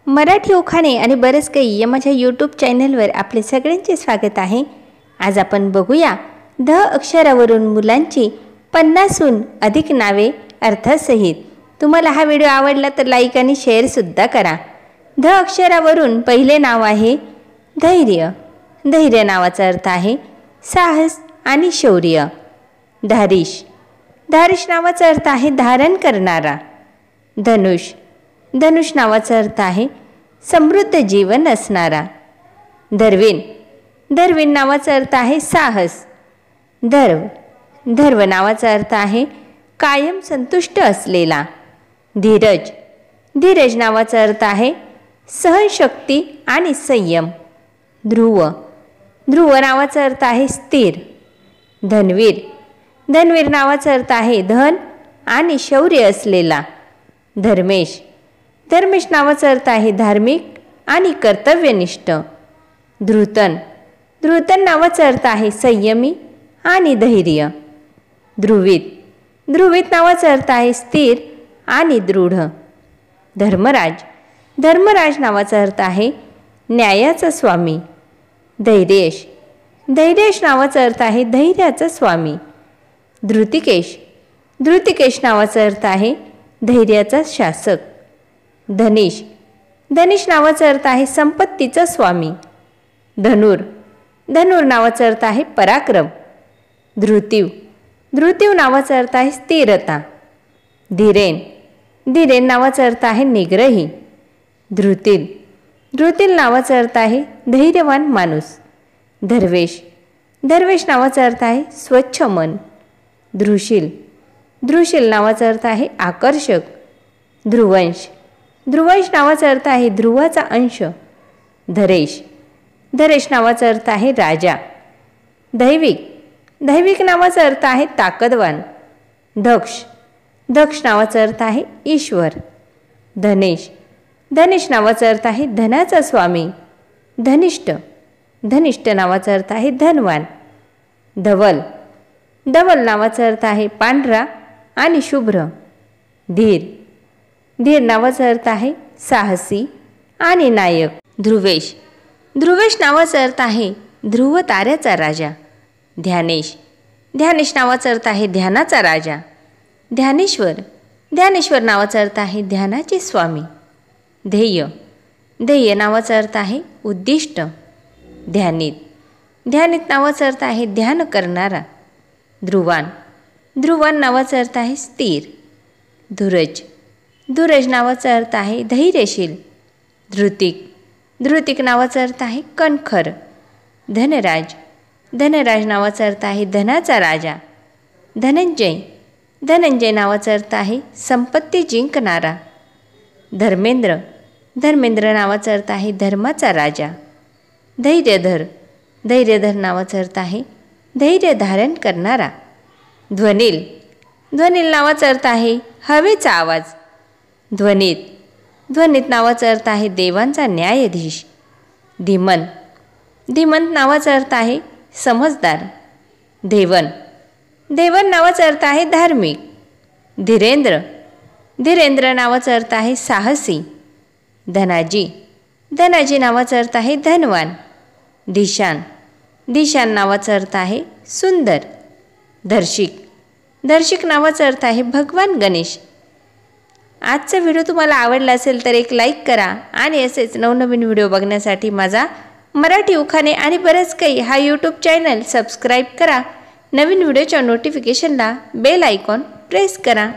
मराठी उखाणे आणि बरेच काही या माझ्या यूट्यूब चॅनलवर आपले सगळ्यांचे स्वागत आहे। आज आपण बघूया ध अक्षरावरून मुलांची 50हून अधिक नावे अर्थसहित। तुम्हाला हा व्हिडिओ आवडला तर लाईक आणि शेअर सुद्धा करा। ध अक्षरावरून पहिले नाव आहे धैर्य। धैर्य नावाचा अर्थ आहे साहस आणि शौर्य। धारिश। धारिश नावाचा अर्थ आहे धारण करणारा। धनुष। धनुष नावाचा अर्थ आहे समृद्ध जीवन असणारा। धर्विन। धर्विन नावाचा अर्थ आहे साहस। धर्व। धर्व नावाचा अर्थ आहे कायम संतुष्ट असलेला। धीरज। धीरज नावाचा अर्थ आहे सहनशक्ती आणि संयम। ध्रुव। ध्रुव नावाचा अर्थ आहे स्थिर। धनवीर। धनवीर नावाचा अर्थ आहे धन आणि शौर्य असलेला। धर्मेश। धर्मेश नावाचा अर्थ आहे धार्मिक आणि कर्तव्यनिष्ठ। धृतन। धृतन नावाचा अर्थ आहे संयमी आणि धैर्य। ध्रुवित। ध्रुवित नावाचा अर्थ आहे स्थिर आणि दृढ। धर्मराज। धर्मराज नावाचा अर्थ आहे न्यायाचा स्वामी। धैर्येश। धैर्येश नावाचा अर्थ आहे धैर्याचा स्वामी। धृतिकेश। धृतिकेश नावाचा अर्थ आहे धैर्याचा शासक। धनिश। धनिश नावाचा अर्थ आहे संपत्तीचा स्वामी। धनुर। धनुर नावाचा अर्थ आहे पराक्रम। धृतीव। धृतीव नावाचा अर्थ आहे स्थिरता। धीरेन। धीरेन नावाचा अर्थ आहे निग्रही। धृतील। धृतील नावाचा अर्थ आहे धैर्यवान माणूस। धर्वेश। धर्वेश नावाचा अर्थ आहे स्वच्छ मन। धृशील। धृशील नावाचा अर्थ आहे आकर्षक। ध्रुवंश। ध्रुवंश नावाचा अर्थ आहे ध्रुवाचा अंश। धरेश। धरेश नावाचा अर्थ आहे राजा। दैविक। दैविक नावाचा अर्थ आहे ताकदवान। दक्ष। दक्ष नावाचा अर्थ आहे ईश्वर। धनेश। धनेश नावाचा अर्थ आहे धनाचा स्वामी। धनिष्ठ। धनिष्ठ नावाचा अर्थ आहे धनवान। धवल। धवल नावाचा अर्थ आहे पांढरा आणि शुभ्र। धीर। धीर नावाचा अर्थ आहे साहसी आणि नायक। ध्रुवेश। ध्रुवेश नावाचा अर्थ आहे ध्रुव ताऱ्याचा राजा। ध्यानेश। ध्यानेश नावाचा अर्थ आहे ध्यानाचा राजा। ध्यानेश्वर। ध्यानेश्वर नावाचा अर्थ आहे ध्यानाचे स्वामी। ध्येय। ध्येय नावाचा अर्थ आहे उद्दिष्ट। ध्यानित। ध्यानित नावाचा अर्थ आहे ध्यान करणारा। ध्रुवान। ध्रुवान नावाचा अर्थ आहे स्थिर। धुरज। धुरज नावाचा अर्थ आहे धैर्यशील। धृतिक। धृतिक नावाचा अर्थ आहे कणखर। धनराज। धनराज नावाचा अर्थ आहे धनाचा राजा। धनंजय। धनंजय नावाचा अर्थ आहे संपत्ती जिंकणारा। धर्मेंद्र। धर्मेंद्र नावाचा अर्थ आहे धर्माचा राजा। धैर्यधर। धैर्यधर नावाचा अर्थ आहे धैर्य धारण करणारा। ध्वनिल। ध्वनिल नावाचा अर्थ आहे हवेचा आवाज। ध्वनित। ध्वनित नावाचा अर्थ आहे देवांचा न्यायाधीश। धीमंत। धीमंत नावाचा अर्थ आहे समजदार। देवन। देवन नावाचा अर्थ आहे धार्मिक। धीरेंद्र। धीरेंद्र नावाचा अर्थ आहे साहसी। धनाजी। धनाजी नावाचा अर्थ आहे धनवान। दिशान। दिशान नावाचा अर्थ आहे सुंदर। दर्शिक। दर्शिक नावाचा अर्थ आहे भगवान गणेश। आजचा व्हिडिओ तुम्हाला आवडला असेल तर एक लाईक करा आणि असेच नवनवीन व्हिडिओ बघण्यासाठी माझा मराठी उखाणे आणि बरेच काही हा यूट्यूब चॅनल सबस्क्राईब करा। नवीन व्हिडिओच्या नोटिफिकेशनला बेल आयकॉन प्रेस करा।